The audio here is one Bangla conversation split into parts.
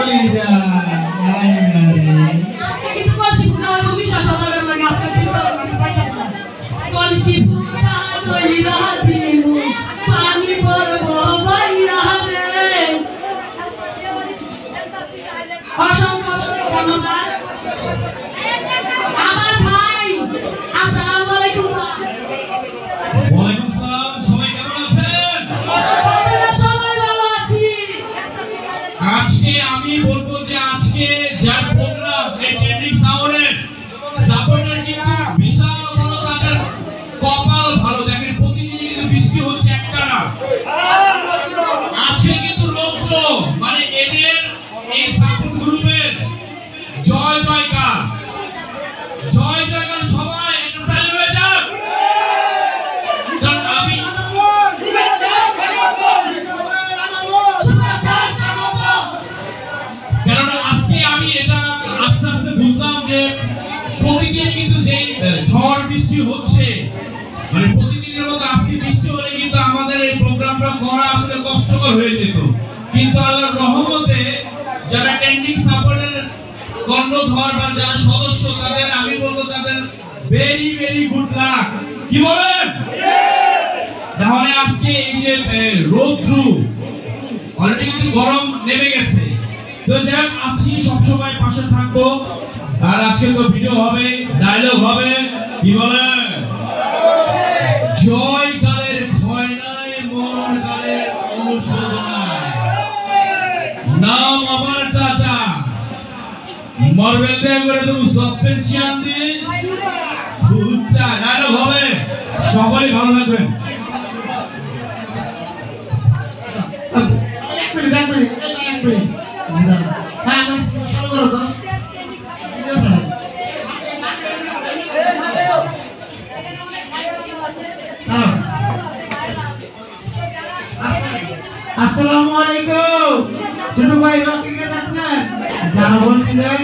চলে যায় কিন্তু কলসি ফুটা হইব বিশ্বাস হওয়ার লাগে আজকে ফুটা আমি পাইতাছ না কলসি ফুটা কইরা দিমু পানি পড়ব বাইরা রে অসংখ্য ধন্যবাদ আমার ভাই আসসালামু আলাইকুম ওয়ালাইকুম আসসালাম সবাই কেমন আছেন আপনারা সবাই ভালো আছি আজকে আমি বলবো যে আজকে যার প্রোগ্রাম এই ট্রেনিং সাউন্ডের সাপোর্টার কিন্তু বিশাল বড় তাদের কপাল ভালো দেখেন প্রতিদিন কিন্তু বৃষ্টি হচ্ছে একটা না আজকে কিন্তু রৌদ্র মানে এদের এই সাপোর্ট গ্রুপের জয় জয়কার জয় জয়কার সবাই একটা তালি হয়ে যাক কারণ আমি কারণ আজকে আমি এটা আস্তে আস্তে বুঝলাম যে প্রতিদিন কিন্তু যে ঝড় বৃষ্টি হচ্ছে মানে প্রতিদিনের মতো আজকে বৃষ্টি হলে কিন্তু আমাদের এই প্রোগ্রামটা করা আসলে কষ্টকর হয়ে যেত কিন্তু আল্লাহর রহমতে যারা ট্রেন্ডিং সাপোর্টের কর্ণধর বা যারা সদস্য তাদের আমি বলবো তাদের ভেরি ভেরি গুড লাক কি বলেন তাহলে আজকে এই যে রৌদ্র অলরেডি কিন্তু গরম নেমে গেছে তো যাই আজকে সবসময় পাশে থাকবো আর আজকে তো ভিডিও হবে ডায়লগ হবে কি বলেন জয় কালের ক্ষয় নাই মরণ কালের ঔষধ নাই নাম আমার চাচা মরবে দেখবে তুমি সত্যের চিয়ান দিয়ে বুচ্চা ডায়লগ হবে সকলেই ভালো লাগবেন আসসালামু আলাইকুম ছোট ভাই রকি কে দেখছেন যারা বলছিলেন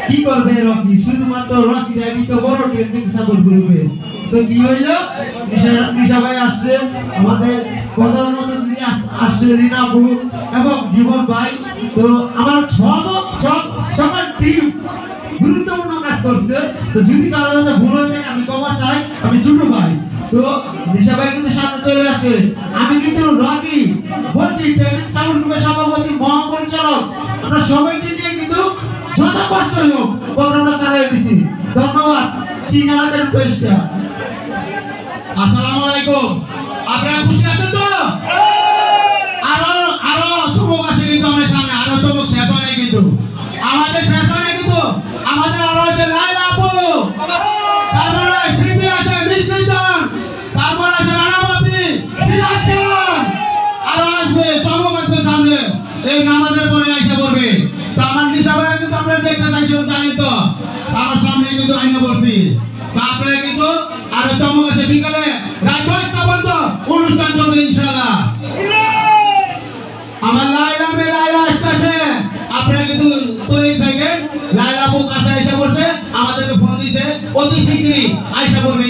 কি করবে রকি শুধুমাত্র রকি রাইডি তো বড় ট্রেন্ডিং সাপোর্ট গ্রুপে তো কি হইলো নিশা ভাই আসছে আমাদের প্রধান অতিথি আসছে রিনা আপু এবং জীবন ভাই তো আমার সবার টিম গুরুত্বপূর্ণ কাজ করছে তো যদি কারো কাছে ভুল হয়ে থাকে আমি ক্ষমা চাই আমি ছোট ভাই তো নিশা ভাই কিন্তু সামনে চলে আসে আমি কিন্তু রকি বলছি ট্রেনিং সাউন্ড গ্রুপের সভাপতি মহাপরিচালক আমরা সবাইকে নিয়ে কিন্তু যত কষ্ট হোক প্রোগ্রামটা চালিয়ে দিছি ধন্যবাদ চিনালাদের পেশটা আসসালামু আলাইকুম আপনারা খুশি আছেন তো আরো চমক আছে কিন্তু আমাদের সামনে আরো চমক শেষ হয় নাই কিন্তু আমাদের শেষ হয় নাই কিন্তু আমাদের আরো আছে লাইলা আপু তারপরে শিল্পী আছে মিষ্টিজন তারপর আছে রানা বাপি সিরাজ খান আরো আসবে চমক আসবে সামনে এই নামাজের পরে আইসা পড়বে তো আমার নিশা ভাই কিন্তু আপনারা দেখতে চাইছেন জানি তো আমার সামনে কিন্তু আইনা পড়ছি তো আপনারা কিন্তু আরো চমক আছে বিকালে রাত 10টা পর্যন্ত অনুষ্ঠান চলবে ইনশাআল্লাহ আমার লাইলা আসতেছে আপনারা কিন্তু তৈরি থাকেন লাইলা আপু কাছে আইসা পড়ছে আমাদেরকে ফোন দিয়েছে অতি শীঘ্রই আইসা পড়বে